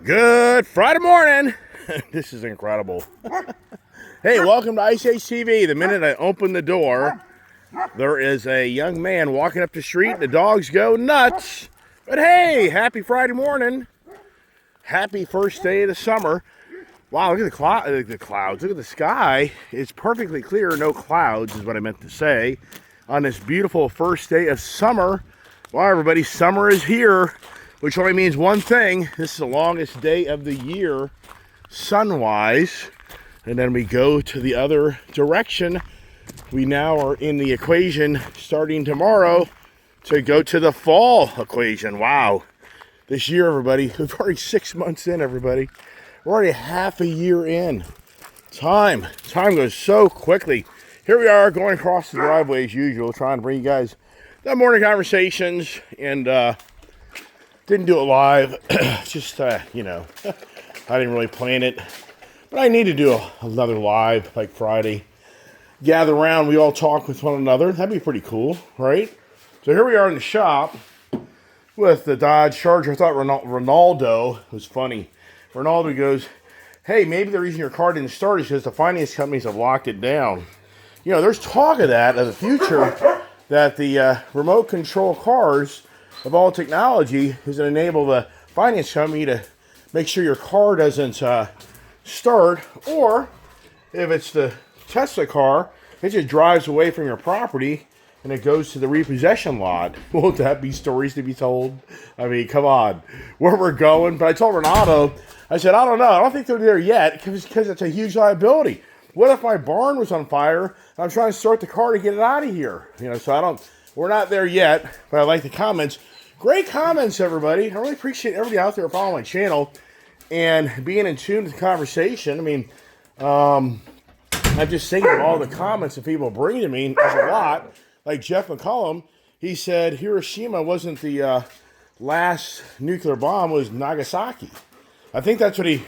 Good Friday morning. This is incredible. Hey, welcome to Ice Age TV. The minute I open the door, there is a young man walking up the street. The dogs go nuts. But hey, happy Friday morning. Happy first day of the summer. Wow, look at the clouds. Look at the sky. It's perfectly clear. No clouds is what I meant to say. On this beautiful first day of summer. Wow, everybody, summer is here. Which only means one thing. This is the longest day of the year, sun-wise. And then we go to the other direction. We now are in the equation starting tomorrow to go to the fall equation. Wow. This year, everybody, we're already 6 months in, everybody. We're already half a year in. Time goes so quickly. Here we are going across the driveway as usual, trying to bring you guys the morning conversations. And didn't do it live. Just, I didn't really plan it. But I need to do another live, like Friday. Gather around, we all talk with one another. That'd be pretty cool, right? So here we are in the shop with the Dodge Charger. I thought Ronaldo was funny. Ronaldo goes, hey, maybe the reason your car didn't start is because the finance companies have locked it down. You know, there's talk of that as a future, that the remote control cars of all technology is going to enable the finance company to make sure your car doesn't start, or if it's the Tesla car, it just drives away from your property and it goes to the repossession lot. Won't that be stories to be told? I mean, come on, where we're going. But I told Renato, I said, I don't know. I don't think they're there yet because it's a huge liability. What if my barn was on fire and I'm trying to start the car to get it out of here? So we're not there yet, but I like the comments. Great comments, everybody. I really appreciate everybody out there following my channel and being in tune to the conversation. I mean, I'm just thinking of all the comments that people bring to me. There's a lot. Like Jeff McCollum, he said Hiroshima wasn't the last nuclear bomb, was Nagasaki. I think that's what he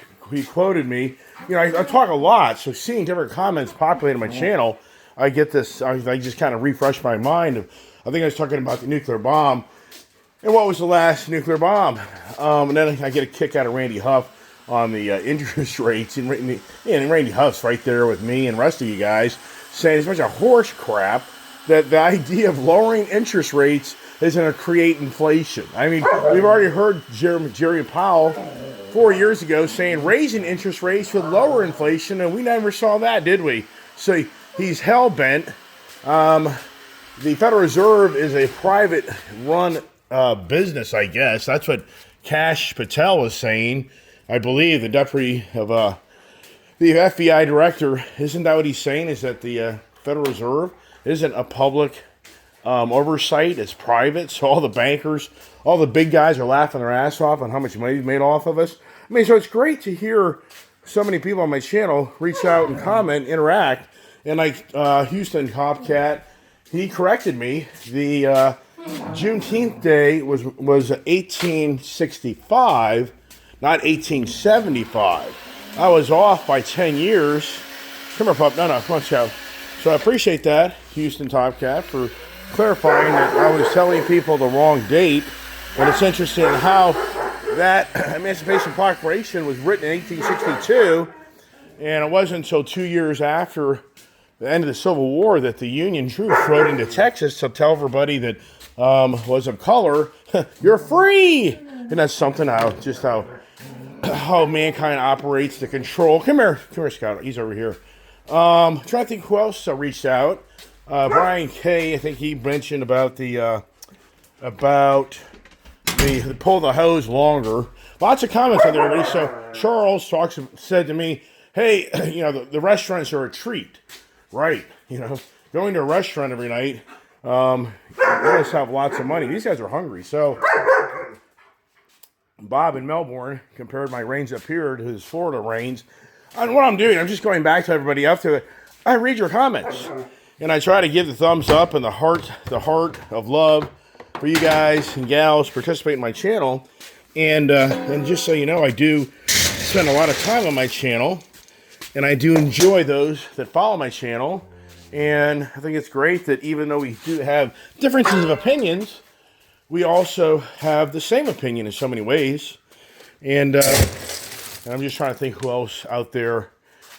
quoted me. I talk a lot, so seeing different comments populate on my channel, I get this, I just kind of refresh my mind. I think I was talking about the nuclear bomb. And what was the last nuclear bomb? And then I get a kick out of Randy Huff on the interest rates. And Randy Huff's right there with me and the rest of you guys saying it's a bunch of horse crap that the idea of lowering interest rates is going to create inflation. I mean, we've already heard Jerry Powell 4 years ago saying raising interest rates would lower inflation, and we never saw that, did we? So he's hell-bent. The Federal Reserve is a private-run business, I guess. That's what Kash Patel was saying. I believe the deputy of the FBI director, isn't that what he's saying? Is that the Federal Reserve isn't a public oversight, it's private, so all the bankers, all the big guys are laughing their ass off on how much money he's made off of us. I mean, so it's great to hear so many people on my channel reach out and comment, interact, and like Houston Copcat, he corrected me. The Juneteenth Day was 1865, not 1875. I was off by 10 years. Come here, pup. No, come on, Chow. So I appreciate that, Houston Topcat, for clarifying that I was telling people the wrong date. But it's interesting how that Emancipation Proclamation was written in 1862, and it wasn't until 2 years after the end of the Civil War that the Union troops rode into Texas to tell everybody that was of color, you're free. And that's something how mankind operates to control. Come here, Scott. He's over here. Trying to think who else reached out. Brian K. I think he mentioned about the pull the hose longer. Lots of comments on there already. So Charles said to me, "Hey, the restaurants are a treat, right? Going to a restaurant every night." They must have lots of money. These guys are hungry. So Bob in Melbourne compared my range up here to his Florida range. And what I'm doing, I'm just going back to everybody up to it. I read your comments, and I try to give the thumbs up and the heart of love for you guys and gals participate in my channel. And just so you know, I do spend a lot of time on my channel, and I do enjoy those that follow my channel. And I think it's great that even though we do have differences of opinions, we also have the same opinion in so many ways. And And I'm just trying to think who else out there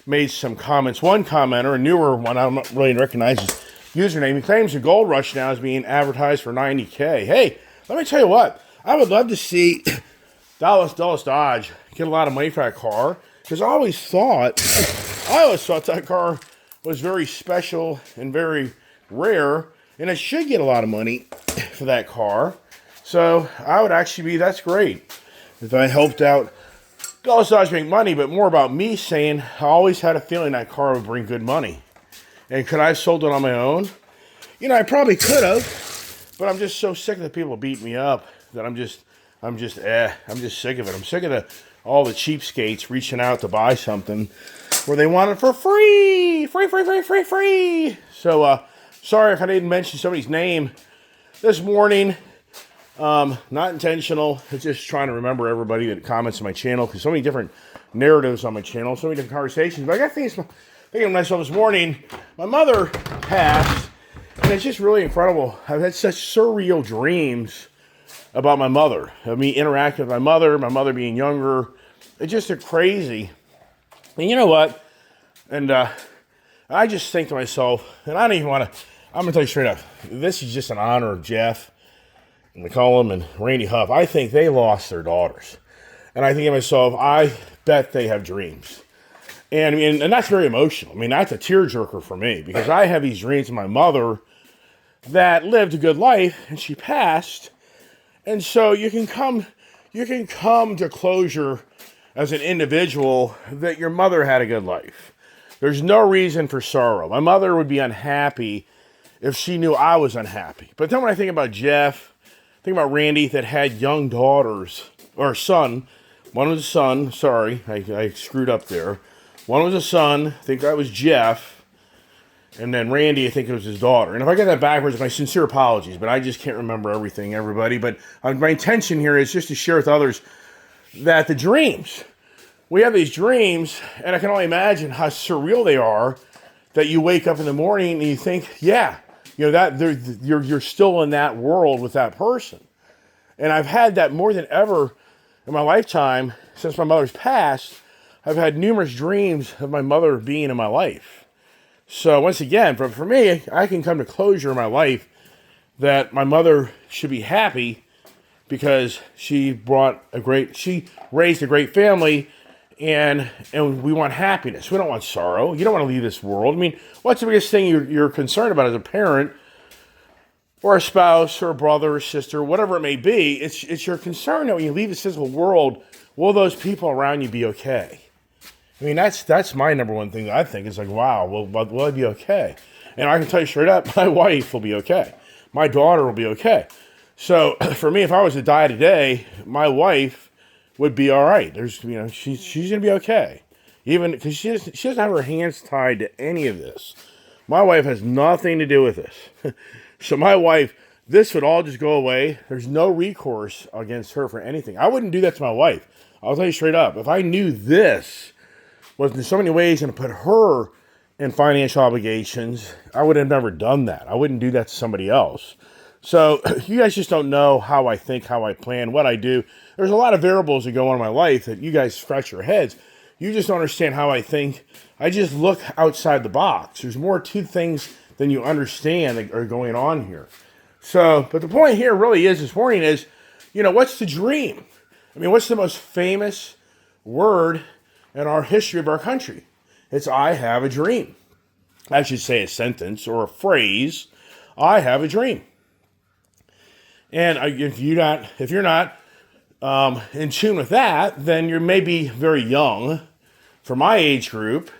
made some comments. One commenter, a newer one, I don't really recognize his username, he claims the Gold Rush now is being advertised for $90K. Hey, let me tell you what, I would love to see Dallas Dodge get a lot of money for that car, because I always thought that car was very special and very rare, and it should get a lot of money for that car. So I would actually be, that's great if I helped out Dallas Dodge make money, but more about me saying I always had a feeling that car would bring good money. And could I have sold it on my own? You know, I probably could have, but I'm just so sick of the people beating me up that I'm just sick of it. I'm sick of all the cheapskates reaching out to buy something where they want it for free. So, sorry if I didn't mention somebody's name this morning. Not intentional. It's just trying to remember everybody that comments on my channel, because so many different narratives on my channel, so many different conversations. But I got thinking to myself this morning, my mother passed, and it's just really incredible. I've had such surreal dreams about my mother, of me interacting with my mother being younger. It's just crazy. And you know what? And I just think to myself, and I don't even want to, I'm going to tell you straight up, this is just in honor of Jeff and McCollum and Randy Huff. I think they lost their daughters. And I think to myself, I bet they have dreams. And that's very emotional. I mean, that's a tearjerker for me, because I have these dreams of my mother that lived a good life, and she passed. And so you can come to closure as an individual that your mother had a good life. There's no reason for sorrow. My mother would be unhappy if she knew I was unhappy. But then when I think about Jeff, think about Randy that had young daughters, or son. One was a son. Sorry, I screwed up there. One was a son. I think that was Jeff. And then Randy, I think it was his daughter. And if I get that backwards, my sincere apologies, but I just can't remember everything, everybody. But my intention here is just to share with others that the dreams, we have these dreams, and I can only imagine how surreal they are, that you wake up in the morning and you think, yeah, you know, that you're still in that world with that person. And I've had that more than ever in my lifetime since my mother's passed. I've had numerous dreams of my mother being in my life. So once again, for me, I can come to closure in my life that my mother should be happy because she raised a great family, and we want happiness. We don't want sorrow. You don't want to leave this world. I mean, what's the biggest thing you're concerned about as a parent or a spouse or a brother or sister, whatever it may be? It's your concern that when you leave this physical world, will those people around you be okay? I mean, that's my number one thing that I think is like, wow, will I be okay? And I can tell you straight up, my wife will be okay. My daughter will be okay. So for me, if I was to die today, my wife would be all right. She's going to be okay. Even because she doesn't have her hands tied to any of this. My wife has nothing to do with this. So my wife, this would all just go away. There's no recourse against her for anything. I wouldn't do that to my wife. I'll tell you straight up. If I knew this was in so many ways going to put her in financial obligations, I would have never done that. I wouldn't do that to somebody else. So you guys just don't know how I think, how I plan, what I do. There's a lot of variables that go on in my life that you guys scratch your heads. You just don't understand how I think. I just look outside the box. There's more to things than you understand that are going on here. So, but the point here really is this morning is, what's the dream? I mean, what's the most famous word in our history of our country? It's I have a dream. I should say a sentence or a phrase. I have a dream. And if you're not in tune with that, then you may be very young. For my age group,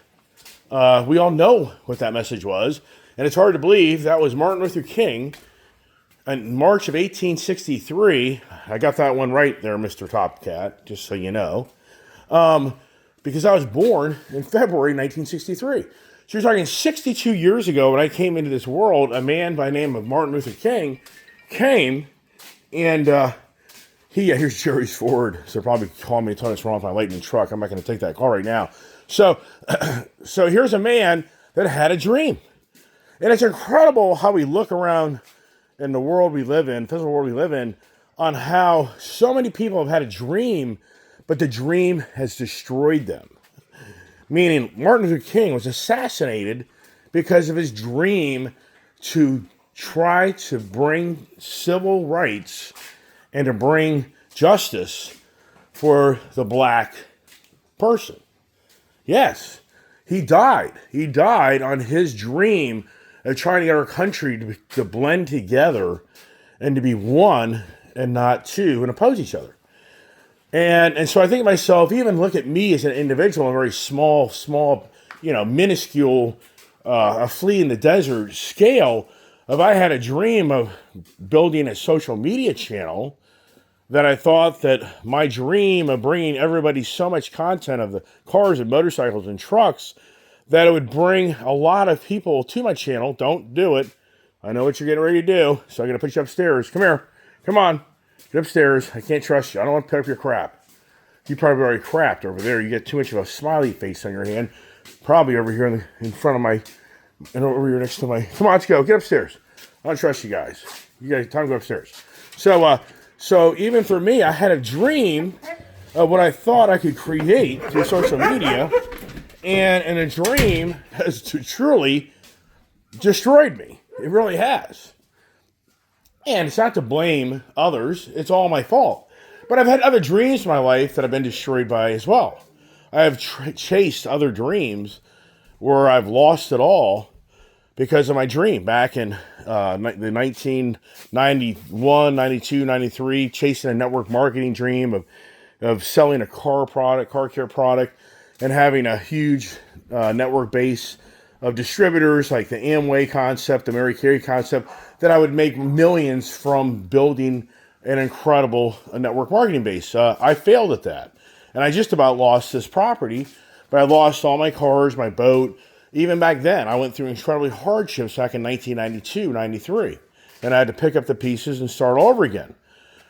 we all know what that message was. And it's hard to believe that was Martin Luther King in March of 1863. I got that one right there, Mr. Topcat, just so you know. Because I was born in February 1963. So you're talking 62 years ago when I came into this world, a man by the name of Martin Luther King came, and here's Jerry's Ford. So they're probably calling me and telling us wrong with my lightning truck. I'm not going to take that call right now. So here's a man that had a dream. And it's incredible how we look around in the world we live in, physical world we live in, on how so many people have had a dream, but the dream has destroyed them. Meaning Martin Luther King was assassinated because of his dream to try to bring civil rights and to bring justice for the black person. Yes, he died. He died on his dream of trying to get our country to blend together and to be one and not two and oppose each other. And so I think to myself, even look at me as an individual, a very small, minuscule, a flea in the desert scale. If I had a dream of building a social media channel, that I thought that my dream of bringing everybody so much content of the cars and motorcycles and trucks, that it would bring a lot of people to my channel. Don't do it. I know what you're getting ready to do, so I'm going to put you upstairs. Come here. Come on. Get upstairs. I can't trust you. I don't want to pick up your crap. You probably already crapped over there. You get too much of a smiley face on your hand. Probably over here in front of my, and over here next to my. Come on, let's go. Get upstairs. I don't trust you guys. You guys, time to go upstairs. So even for me, I had a dream of what I thought I could create through social media, and a dream has truly destroyed me. It really has. And it's not to blame others. It's all my fault. But I've had other dreams in my life that I've been destroyed by as well. I have chased other dreams where I've lost it all because of my dream back in the 1991, 92, 93, chasing a network marketing dream of selling a car care product, and having a huge network base of distributors like the Amway concept, the Mary Carey concept, that I would make millions from building an incredible network marketing base. I failed at that. And I just about lost this property, but I lost all my cars, my boat. Even back then, I went through incredibly hardships back in 1992, 93. And I had to pick up the pieces and start over again.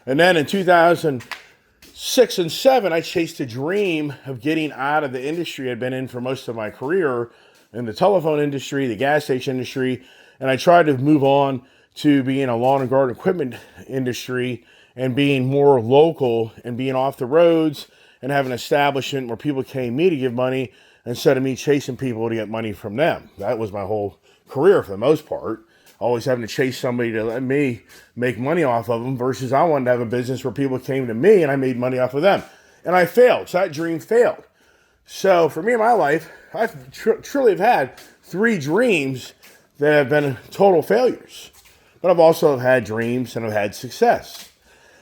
And then in 2006 and 7, I chased a dream of getting out of the industry I'd been in for most of my career, in the telephone industry, the gas station industry, and I tried to move on to being a lawn and garden equipment industry and being more local and being off the roads and have an establishment where people came to me to give money instead of me chasing people to get money from them. That was my whole career for the most part. Always having to chase somebody to let me make money off of them versus I wanted to have a business where people came to me and I made money off of them. And I failed. So that dream failed. So for me in my life, I truly have had 3 dreams that have been total failures. But I've also had dreams and I've had success.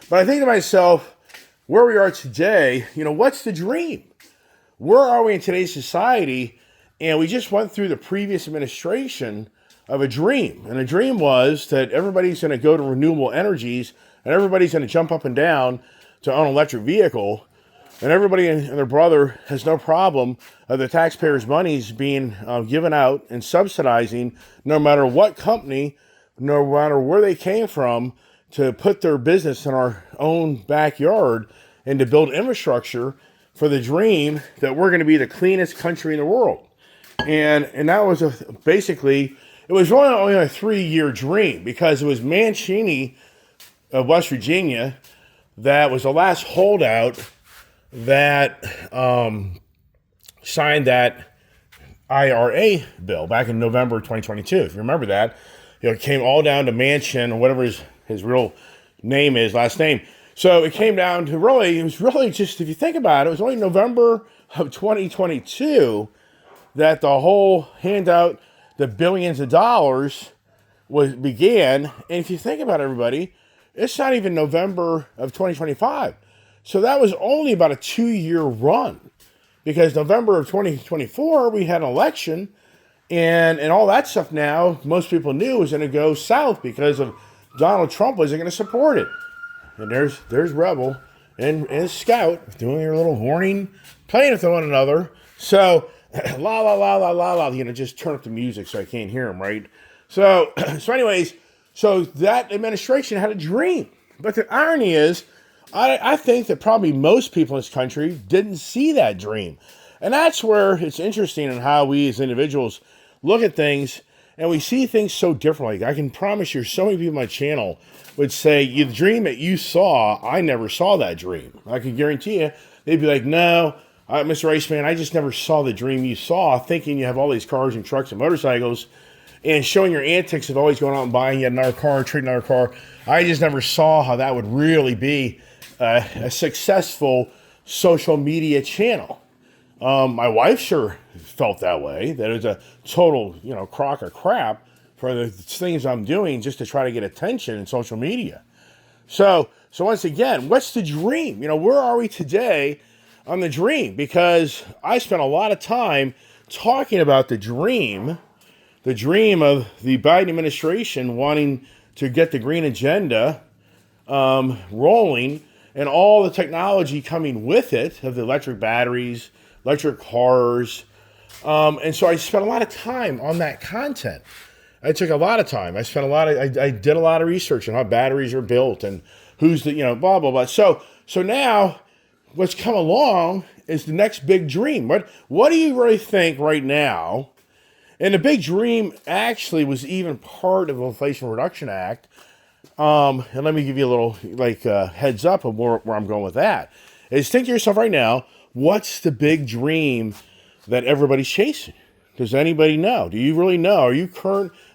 But I think to myself, where we are today, what's the dream? Where are we in today's society? And we just went through the previous administration of a dream. And the dream was that everybody's going to go to renewable energies and everybody's going to jump up and down to own an electric vehicle. And everybody and their brother has no problem of the taxpayers' monies being given out and subsidizing no matter what company, no matter where they came from, to put their business in our own backyard and to build infrastructure for the dream that we're going to be the cleanest country in the world. And that was basically, it was really only a 3-year dream because it was Mancini of West Virginia that was the last holdout that signed that IRA bill back in November 2022. If you remember that, it came all down to Manchin, or whatever his real name is, last name. So it came down to it was really just, if you think about it, it was only November of 2022 that the whole handout, the billions of dollars began. And if you think about it, everybody, it's not even November of 2025. So that was only about a 2-year run, because November of 2024, we had an election, and all that stuff now, most people knew was going to go south because of Donald Trump wasn't going to support it. And there's Rebel and Scout doing their little horning, playing with one another. So, la, la, la, la, la, la, just turn up the music so I can't hear them, right? So anyways, so that administration had a dream. But the irony is, I think that probably most people in this country didn't see that dream. And that's where it's interesting in how we as individuals look at things, and we see things so differently. I can promise you, so many people on my channel would say, the dream that you saw, I never saw that dream. I can guarantee you, they'd be like, no, Mr. Iceman, I just never saw the dream you saw, thinking you have all these cars and trucks and motorcycles and showing your antics of always going out and buying yet another car, trading another car. I just never saw how that would really be a successful social media channel. My wife sure felt that way, that it was a total, crock of crap for the things I'm doing just to try to get attention in social media. So once again, what's the dream? Where are we today on the dream? Because I spent a lot of time talking about the dream of the Biden administration wanting to get the green agenda rolling and all the technology coming with it of the electric batteries, electric cars. And so I spent a lot of time on that content. I took a lot of time. I did a lot of research on how batteries are built and who's the, blah, blah, blah. So now what's come along is the next big dream. What do you really think right now? And the big dream actually was even part of the Inflation Reduction Act. And let me give you a little heads up of where I'm going with that. Is think to yourself right now, what's the big dream that everybody's chasing? Does anybody know? Do you really know? Are you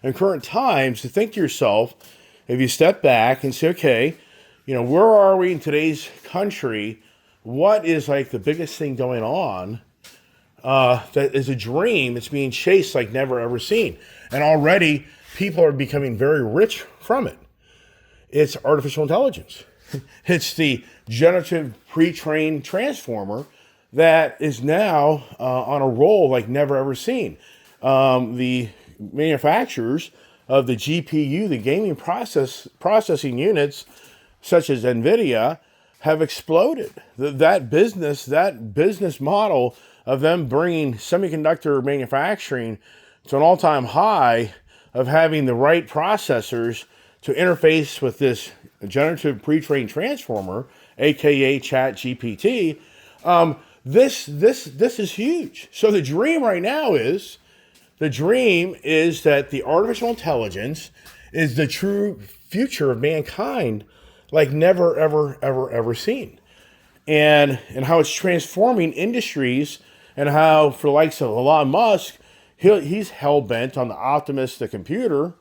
in current times to think to yourself, if you step back and say, okay, where are we in today's country? What is the biggest thing going on? That is a dream that's being chased like never ever seen. And already people are becoming very rich from it. It's artificial intelligence. It's the generative pre-trained transformer that is now on a roll like never ever seen. The manufacturers of the GPU, the gaming processing units, such as NVIDIA, have exploded. That business model of them bringing semiconductor manufacturing to an all-time high of having the right processors to interface with this generative pre-trained transformer, aka ChatGPT. This is huge. So the dream right now is that the artificial intelligence is the true future of mankind, like never ever seen, and how it's transforming industries. And how, for the likes of Elon Musk, he's hell-bent on the Optimus, the computer,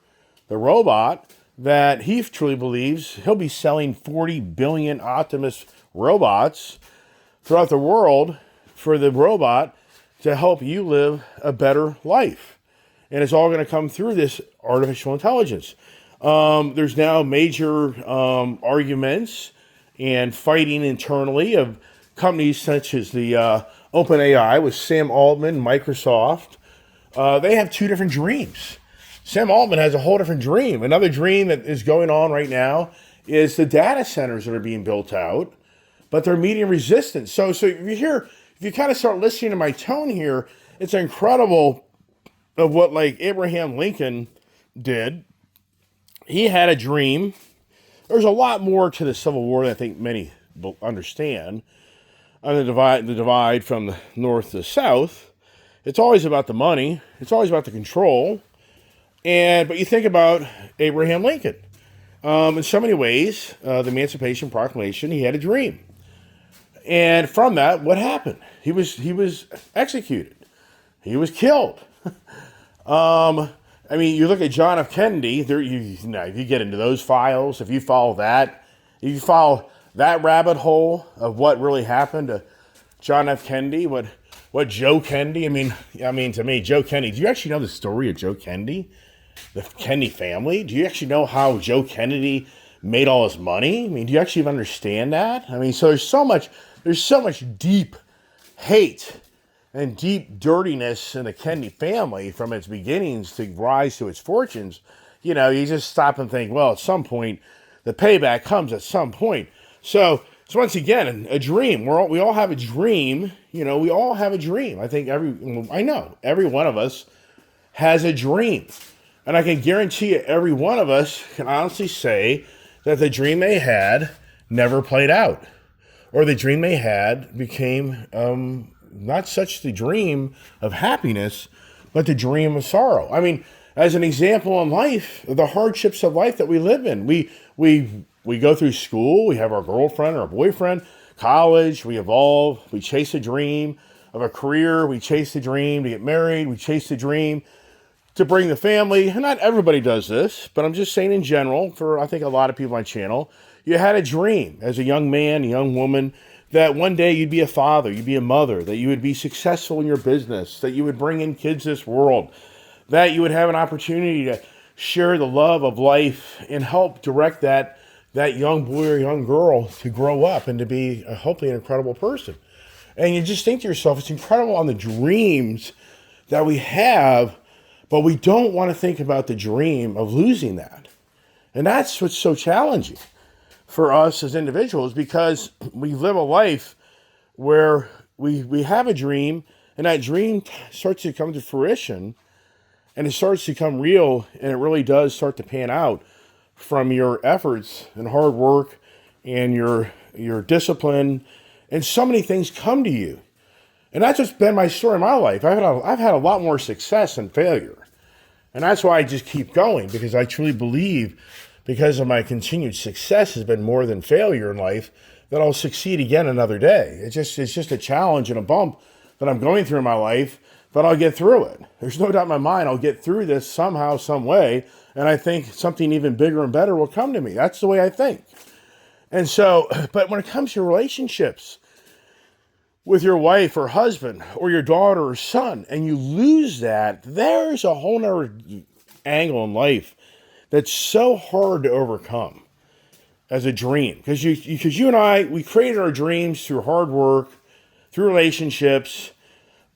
the robot, that he truly believes he'll be selling 40 billion Optimus robots throughout the world for the robot to help you live a better life. And it's all going to come through this artificial intelligence. There's now major arguments and fighting internally of companies such as the OpenAI with Sam Altman, Microsoft. They have two different dreams. Sam Altman has a whole different dream. Another dream that is going on right now is the data centers that are being built out, but they're medium resistant. So if you kind of start listening to my tone here, it's incredible of what Abraham Lincoln did. He had a dream. There's a lot more to the Civil War than I think many understand. On the divide from the North to the South, it's always about the money. It's always about the control. But you think about Abraham Lincoln. In so many ways, the Emancipation Proclamation, he had a dream. And from that, what happened? He was executed. He was killed. You look at John F. Kennedy. If you get into those files, if you follow that rabbit hole of what really happened to John F. Kennedy, what Joe Kennedy. To me, Joe Kennedy. Do you actually know the story of Joe Kennedy? The Kennedy family? Do you actually know how Joe Kennedy made all his money? Do you actually understand that? So there's so much deep hate and deep dirtiness in the Kennedy family from its beginnings to rise to its fortunes. You just stop and think, well, at some point, the payback comes at some point. So once again, a dream. We all have a dream. We all have a dream. I know every one of us has a dream. And I can guarantee you every one of us can honestly say that the dream they had never played out. Or the dream they had became not such the dream of happiness, but the dream of sorrow. As an example in life, the hardships of life that we live in. We go through school, we have our girlfriend or our boyfriend, college, we evolve, we chase a dream of a career, we chase the dream to get married, we chase the dream to bring the family. And not everybody does this, but I'm just saying in general, for I think a lot of people on my channel, you had a dream as a young man, a young woman, that one day you'd be a father, you'd be a mother, that you would be successful in your business, that you would bring in kids to this world, that you would have an opportunity to share the love of life and help direct that young boy or young girl to grow up and to be hopefully an incredible person. And you just think to yourself, it's incredible on the dreams that we have, but we don't want to think about the dream of losing that. And that's what's so challenging for us as individuals, because we live a life where we have a dream, and that dream starts to come to fruition, and it starts to become real, and it really does start to pan out from your efforts and hard work and your discipline, and so many things come to you. And that's just been my story in my life. I've had a lot more success than failure. And that's why I just keep going, because I truly believe, because of my continued success has been more than failure in life, that I'll succeed again another day. It's just a challenge and a bump that I'm going through in my life, but I'll get through it. There's no doubt in my mind I'll get through this somehow, some way, and I think something even bigger and better will come to me. That's the way I think. And so, but when it comes to relationships with your wife or husband or your daughter or son, and you lose that, there's a whole nother angle in life that's so hard to overcome as a dream. Because you and I, we created our dreams through hard work, through relationships.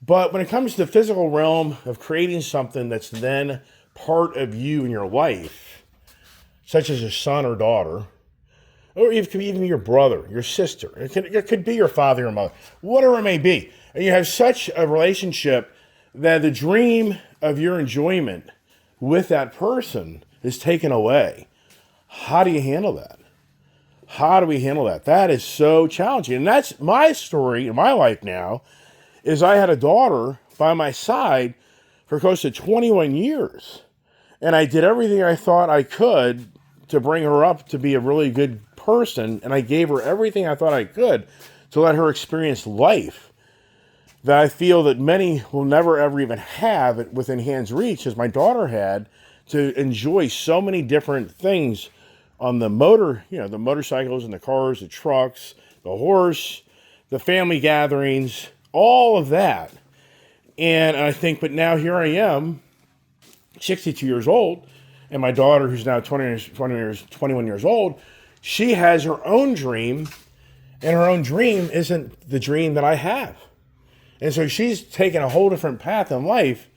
But when it comes to the physical realm of creating something that's then part of you in your life, such as a son or daughter, or it could even be your brother, your sister, it could be your father or mother, whatever it may be, and you have such a relationship that the dream of your enjoyment with that person is taken away. How do you handle that? How do we handle that? That is so challenging. And that's my story in my life now, is I had a daughter by my side for close to 21 years. And I did everything I thought I could to bring her up to be a really good person. And I gave her everything I thought I could to let her experience life that I feel that many will never ever even have it within hand's reach, as my daughter had, to enjoy so many different things on the motor, the motorcycles and the cars, the trucks, the horse, the family gatherings, all of that. And I think, but now here I am, 62 years old, and my daughter, who's now 21 years old, she has her own dream, and her own dream isn't the dream that I have. And so she's taken a whole different path in life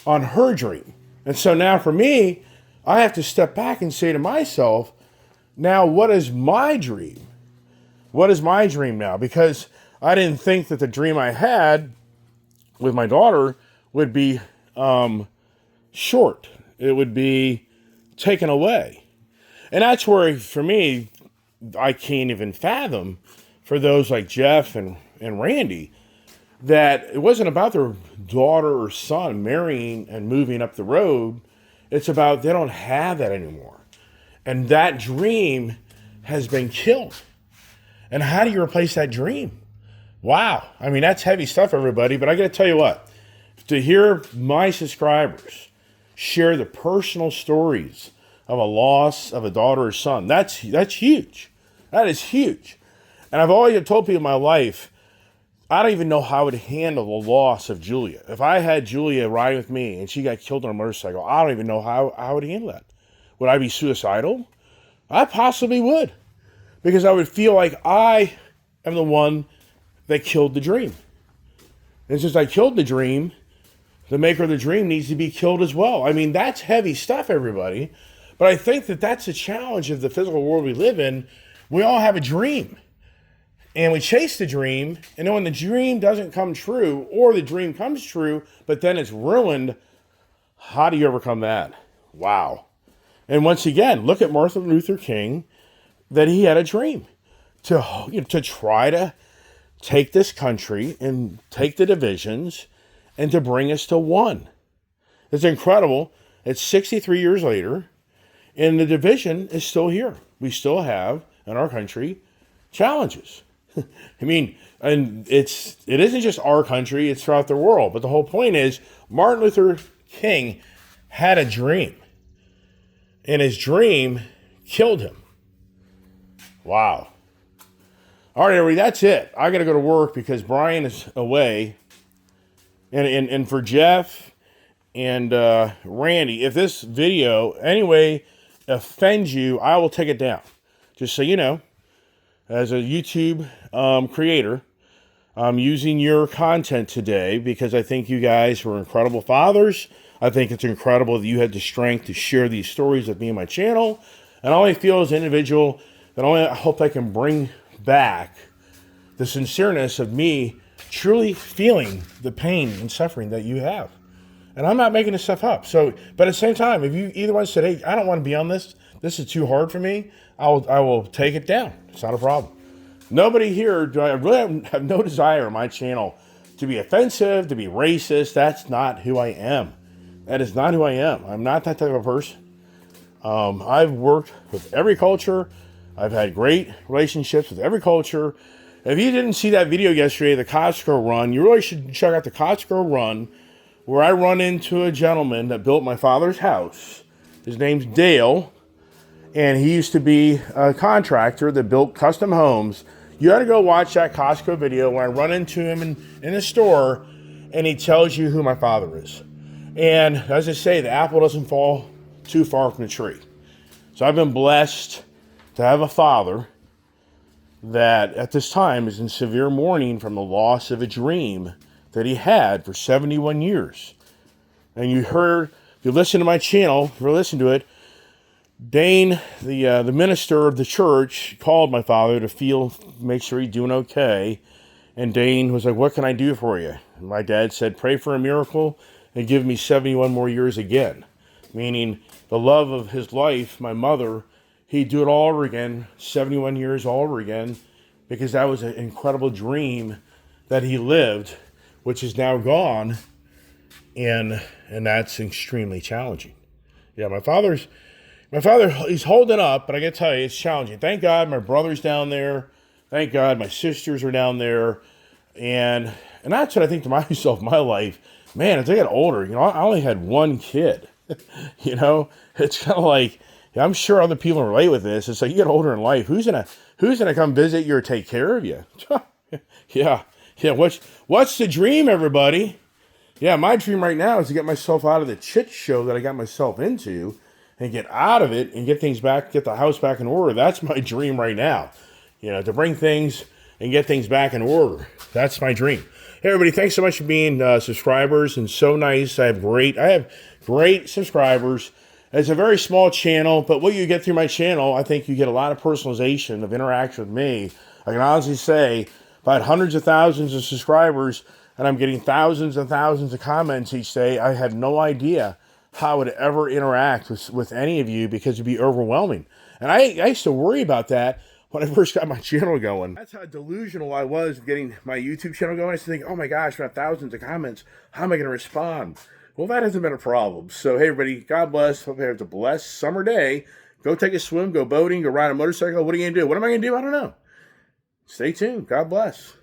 on her dream. And so now for me, I have to step back and say to myself, now what is my dream? What is my dream now? Because I didn't think that the dream I had with my daughter would be short. It would be taken away. And that's where, for me, I can't even fathom, for those like Jeff and Randy, that it wasn't about their daughter or son marrying and moving up the road. It's about they don't have that anymore. And that dream has been killed. And how do you replace that dream? Wow. I mean, that's heavy stuff, everybody. But I got to tell you what, to hear my subscribers share the personal stories of a loss of a daughter or son, that's huge. That is huge. And I've always told people in my life, I don't even know how I would handle the loss of Julia. If I had Julia riding with me and she got killed on a motorcycle, I don't even know how I would handle that. Would I be suicidal? I possibly would. Because I would feel like I am the one that killed the dream. And since I killed the dream, the maker of the dream needs to be killed as well. I mean, that's heavy stuff, everybody. But I think that that's a challenge of the physical world we live in. We all have a dream. And we chase the dream, and then when the dream doesn't come true, or the dream comes true, but then it's ruined, how do you overcome that? Wow. And once again, look at Martin Luther King, that he had a dream to try to take this country and take the divisions and to bring us to one. It's incredible. It's 63 years later, and the division is still here. We still have, in our country, challenges. I mean, and it isn't just our country, it's throughout the world. But the whole point is Martin Luther King had a dream. And his dream killed him. Wow. All right, everybody, that's it. I got to go to work because Brian is away. And for Jeff and Randy, if this video anyway offends you, I will take it down. Just so you know, as a YouTube creator, I'm using your content today because I think you guys were incredible fathers. I think it's incredible that you had the strength to share these stories with me and my channel. And all I feel as an individual that I hope I can bring back the sincereness of me truly feeling the pain and suffering that you have. And I'm not making this stuff up. So, but at the same time, if you either one said, hey, I don't want to be on this, this is too hard for me, I will take it down. It's not a problem. Nobody here, I really have no desire on my channel to be offensive, to be racist. That's not who I am. That is not who I am. I'm not that type of person. I've worked with every culture. I've had great relationships with every culture. If you didn't see that video yesterday, the Costco run, you really should check out the Costco run where I run into a gentleman that built my father's house. His name's Dale, and he used to be a contractor that built custom homes. You got to go watch that Costco video when I run into him in the store, and he tells you who my father is. And as I say, the apple doesn't fall too far from the tree. So I've been blessed to have a father that at this time is in severe mourning from the loss of a dream that he had for 71 years. And you heard, if you listen to my channel, if you listen to it, Dane, the minister of the church, called my father to make sure he's doing okay. And Dane was like, what can I do for you? And my dad said, pray for a miracle and give me 71 more years again. Meaning the love of his life, my mother, he'd do it all over again, 71 years all over again, because that was an incredible dream that he lived, which is now gone, and that's extremely challenging. Yeah, my father, he's holding up, but I gotta tell you, it's challenging. Thank God my brother's down there. Thank God my sisters are down there. And that's what I think to myself, my life, man, as I get older, I only had one kid. It's kind of like, I'm sure other people relate with this. It's like you get older in life, who's gonna come visit you or take care of you? Yeah. What's the dream, everybody? Yeah, my dream right now is to get myself out of the chit show that I got myself into and get out of it and get the house back in order. That's my dream right now. To bring things and get things back in order. That's my dream. Hey, everybody, thanks so much for being subscribers, and so nice. I have great subscribers. It's a very small channel, but what you get through my channel, I think you get a lot of personalization of interaction with me. I can honestly say, if I had hundreds of thousands of subscribers and I'm getting thousands and thousands of comments each day, I have no idea how I would ever interact with any of you because it'd be overwhelming. And I used to worry about that when I first got my channel going. That's how delusional I was getting my YouTube channel going. I used to think, oh my gosh, I have thousands of comments. How am I going to respond? Well, that hasn't been a problem. So, hey, everybody, God bless. Hope you have a blessed summer day. Go take a swim, go boating, go ride a motorcycle. What are you going to do? What am I going to do? I don't know. Stay tuned. God bless.